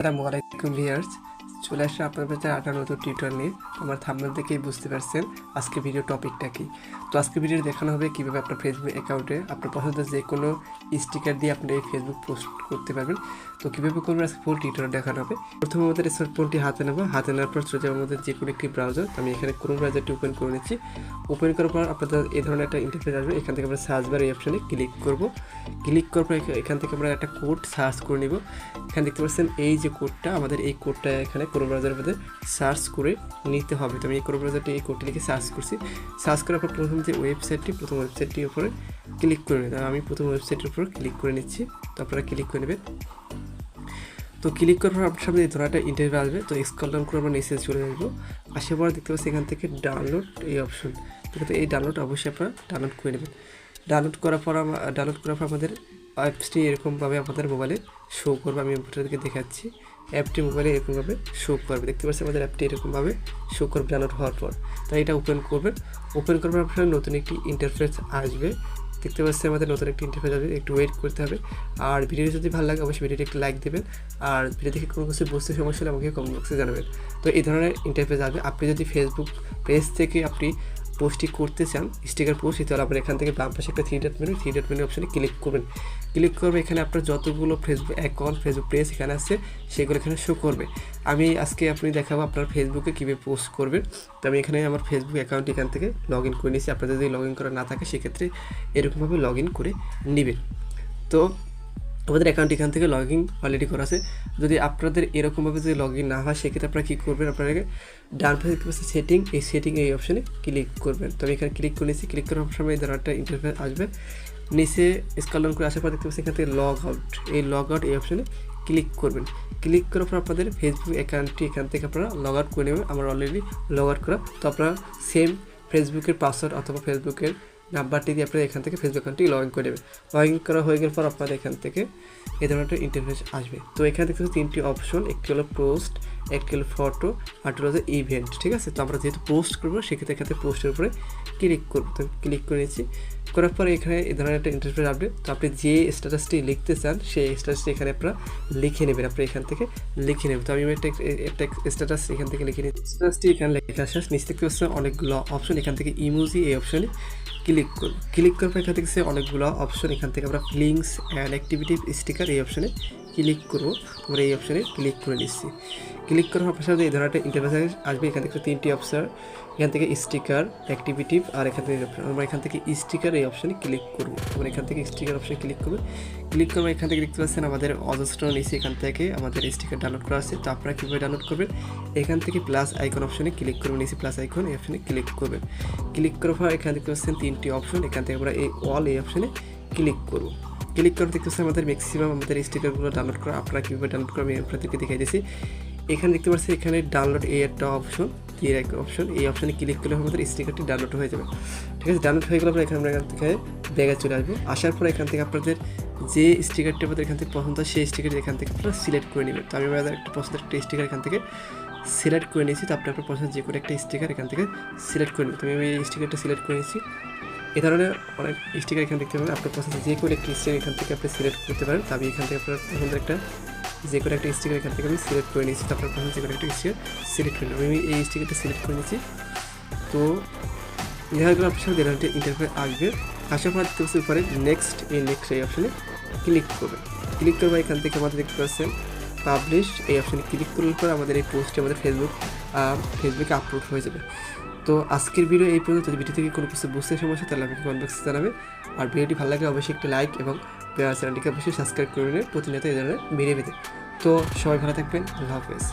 আসসালামু আলাইকুম ভিউয়ার্স, চলে আসছে আপনার কাছে একটা নতুন টিউটোরিয়াল নিয়ে। আমার থাম্বনেল দেখেই বুঝতে পারছেন আজকে ভিডিও টপিকটা কি। তো আজকে ভিডিও দেখানো হবে কীভাবে আপনার ফেসবুক অ্যাকাউন্টে আপনার পছন্দের যে কোনো স্টিকার দিয়ে আপনি এই ফেসবুক পোস্ট করতে পারবেন। তো কীভাবে করবেন আজকে ফুল টিউটোরিয়াল দেখানো হবে। প্রথমে আমাদের স্মার্টফোনটি হাতে নেবো, হাতে নেওয়ার পর চলে যাবো আমাদের যে কোনো একটি ব্রাউজার। আমি এখানে ক্রোম ব্রাউজারটি ওপেন করে নিচ্ছি। ওপেন করার পর আপনাদের এই ধরনের একটা ইন্টারফেস আসবে। এখান থেকে আমরা সার্চ বার এই অপশানে ক্লিক করব। ক্লিক করার পর এখান থেকে আমরা একটা কোড সার্চ করে নিব। এখানে দেখতে পাচ্ছেন এই যে কোডটা, আমাদের এই কোডটা এখানে ক্রোম ব্রাউজারের মধ্যে সার্চ করে নিতে হবে। তো আমি এই ক্রোম ব্রাউজারটি এই কোডটি লিখে সার্চ করছি। সার্চ করার পর প্রথম ওয়েবসাইটটির উপরে ক্লিক করে নিতে, আমি প্রথম ওয়েবসাইটের উপর ক্লিক করে নিচ্ছি। তো আপনারা ক্লিক করে নেবেন। তো ক্লিক করার পর আপনার সামনে এই ধরনের একটা ইন্টারভিউ আসবে। তো স্ক্রল ডাউন করে আমরা নিচে চলে আসবো। আসার পর দেখতে পাচ্ছি এখান থেকে ডাউনলোড এই অপশন। তো এই ডাউনলোড অবশ্যই আপনারা ডাউনলোড করে নেবেন। ডাউনলোড করার পর আমাদের অ্যাপসটি এরকমভাবে আমাদের মোবাইলে শো করবে। আমি আপনাদেরকে দেখাচ্ছি। অ্যাপটি মোবাইলে এরকমভাবে শো করবে। দেখতে পাচ্ছি আমাদের অ্যাপটি এরকমভাবে শো করবে ডাউনলোড হওয়ার পর। তাই এটা ওপেন করবেন। ওপেন করার পর আপনার নতুন একটি ইন্টারফেস আসবে। দেখতে পাচ্ছি আমাদের নতুন একটি ইন্টারফেস আসবে, একটু ওয়েট করতে হবে। আর ভিডিওটি যদি ভালো লাগে অবশ্যই ভিডিওটি একটু লাইক দেবেন। আর ভিডিও দেখে কোনো কিছু বুঝতে সমস্যা হলে আমাকে কমেন্ট বক্সে জানাবেন। তো এই ধরনের ইন্টারফেস আসবে। আপনি যদি ফেসবুক পেজ থেকে আপনি পোস্টটি করতে চান, স্টিকার পোস্ট, তাহলে আপনার এখান থেকে বাম পাশে একটা থ্রি ডট মেনু অপশানে ক্লিক করবেন। ক্লিক করবে, এখানে আপনার যতগুলো ফেসবুক অ্যাকাউন্ট, ফেসবুক পেজ এখানে আছে সেগুলো এখানে শো করবে। আমি আজকে আপনি দেখাবো আপনার ফেসবুকে কীভাবে পোস্ট করবেন। তো আমি এখানে আমার ফেসবুক অ্যাকাউন্ট এখান থেকে লগ ইন করে নিয়েছি। আপনাদের যদি লগ ইন করা না থাকে সেক্ষেত্রে এরকমভাবে লগ ইন করে নেবেন। তো আমাদের অ্যাকাউন্ট এখান থেকে লগ ইন অলরেডি করা আছে। যদি আপনাদের এরকমভাবে যদি লগ ইন না হয় সেক্ষেত্রে আপনারা কী করবেন, আপনাকে ডান পাশে দেখতে পাচ্ছেন সেটিং এই অপশানে ক্লিক করবেন। তো আমি এখানে ক্লিক করে নিয়েছি। ক্লিক করার সময় এই ধরনের একটা ইন্টারফেস আসবে। নিচে স্ক্রল ডাউন করে আসার পর দেখতে পাচ্ছি এখান থেকে লগ আউট এই অপশানে ক্লিক করবেন। ক্লিক করার পর আপনাদের ফেসবুক অ্যাকাউন্টটি এখান থেকে আপনারা লগ আউট করে নেবেন। আমার অলরেডি লগ আউট করা। তো আপনারা সেম ফেসবুকের পাসওয়ার্ড অথবা ফেসবুকের নাম্বারটি দিয়ে আপনারা এখান থেকে ফেসবুক অ্যাকাউন্টটি লগ ইন করে নেবেন। লগ ইন করা হয়ে গেলে পর আপনারা এখান থেকে এই ধরনের একটা ইন্টারফেস আসবে। তো এখানে দেখতে পাচ্ছি তিনটি অপশন, একটি হলো পোস্ট, একটি হলো ফটো, আর হলো যে ইভেন্ট। ঠিক আছে, তো আমরা যেহেতু পোস্ট করবো সেক্ষেত্রে এখান থেকে পোস্টের উপরে ক্লিক করবো। তো ক্লিক করে নিচ্ছি। করার পরে এখানে এই ধরনের একটা ইন্টারফেস আসবে। তো আপনি যে স্ট্যাটাসটি লিখতে চান সেই স্ট্যাটাসটি এখানে আপনারা লিখে নেবেন। আপনি এখান থেকে লিখে নেবেন। তো আমি একটা স্ট্যাটাস এখান থেকে লিখে নিই। স্ট্যাটাসটি এখানে লেখা শেষ। নিচ দেখতে পাচ্ছেন অনেকগুলো অপশন, এখান থেকে ইমোজি এই অপশনে ক্লিক করব। ক্লিক করার পর এখান থেকে অনেকগুলো অপশন, এখান থেকে আমরা লিঙ্কস অ্যান্ড অ্যাক্টিভিটি স্টিকার এই অপশনে ক্লিক করবো। আমরা এই অপশানে ক্লিক করে নিচ্ছি। ক্লিক করার আপনার সাথে এই ধরনের একটা ইন্টারফেস আসবে। এখান থেকে তিনটি অপশন, এখান থেকে স্টিকার, অ্যাক্টিভিটিভ, আর এখান থেকে আমরা এখান থেকে স্টিকার এই অপশানে ক্লিক করবো। আমরা এখান থেকে স্টিকার অপশানে ক্লিক করবো। ক্লিক করবো, এখান থেকে দেখতে পাচ্ছেন আমাদের অজস্র নিচে এখান থেকে আমাদের স্টিকার ডাউনলোড করা আছে। তো আপনারা কীভাবে ডাউনলোড করবেন, এখান থেকে প্লাস আইকন অপশানে ক্লিক করবেন। নিচে প্লাস আইকন এই অপশানে ক্লিক করবেন। ক্লিক করার পর এখানে দেখতে পাচ্ছেন তিনটি অপশন, এখান থেকে আমরা এই অল এই অপশানে ক্লিক করবো। ক্লিক করে দেখতে পাচ্ছি আমাদের ম্যাক্সিমাম আমাদের স্টিকারগুলো ডাউনলোড করা। আপনারা কীভাবে ডাউনলোড করবেন আমি আপনাদেরকে দেখাই দিয়েছি। এখানে দেখতে পাচ্ছি এখানে ডাউনলোড এই একটা অপশন, এই অপশানে ক্লিক করলে আমাদের স্টিকারটি ডাউনলোড হয়ে যাবে। ঠিক আছে, ডাউনলোড হয়ে গেলে আমরা এখান থেকে ব্যাগে চলে আসবো। আসার পর এখান থেকে আপনাদের যে স্টিকারটি আমাদের এখান থেকে পছন্দ হয় সেই স্টিকারটি এখান থেকে আপনারা সিলেক্ট করে নেবেন। তো আমি আমাদের একটা পছন্দের একটা স্টিকার এখান থেকে সিলেক্ট করে নিয়েছি। তো আপনার পছন্দের যে কোনো একটা স্টিকার এখান থেকে সিলেক্ট করে নেবেন। তো আমি এই স্টিকারটা সিলেক্ট করে নিয়েছি। এই ধরনের অনেক স্টিকার এখানে দেখতে পাবেন। আপনার পছন্দের যে কোনো একটি স্টিকার এখান থেকে আপনি সিলেক্ট করতে পারেন। তো আমি এখান থেকে আপনার পছন্দের একটা যে কোনো একটা স্টিকার এখান থেকে আমি সিলেক্ট করে নিয়েছি। তো আপনার পছন্দের যে কোনো একটা স্টিকার সিলেক্ট করে নেবেন। আমি এই স্টিকারটা সিলেক্ট করে নিয়েছি। তো দেখা গেল আপনার সাথে একটা ইন্টারফেস আসবে। আসার পর দেখতে উপরে নেক্সট এই অপশানে ক্লিক করবেন। ক্লিক করবে, এখান থেকে আমাদের দেখতে পাচ্ছেন পাবলিশ এই অপশানে ক্লিক করলে পর আমাদের এই পোস্টটি আমাদের ফেসবুকে আপলোড হয়ে যাবে। তো আজকের ভিডিও এই পর্যন্ত। যদি ভিডিও থেকে কোনো কিছু বুঝতে সমস্যা তাহলে আমাকে কমেন্ট বক্সে জানাবে। আর ভিডিওটি ভালো লাগলে অবশ্যই একটি লাইক এবং চ্যানেলটিকে অবশ্যই সাবস্ক্রাইব করে নেবেন প্রতিনিয়ত এই ধরনের ভিডিও পেতে। তো সবাই ভালো থাকবেন, আল্লাহ হাফেজ।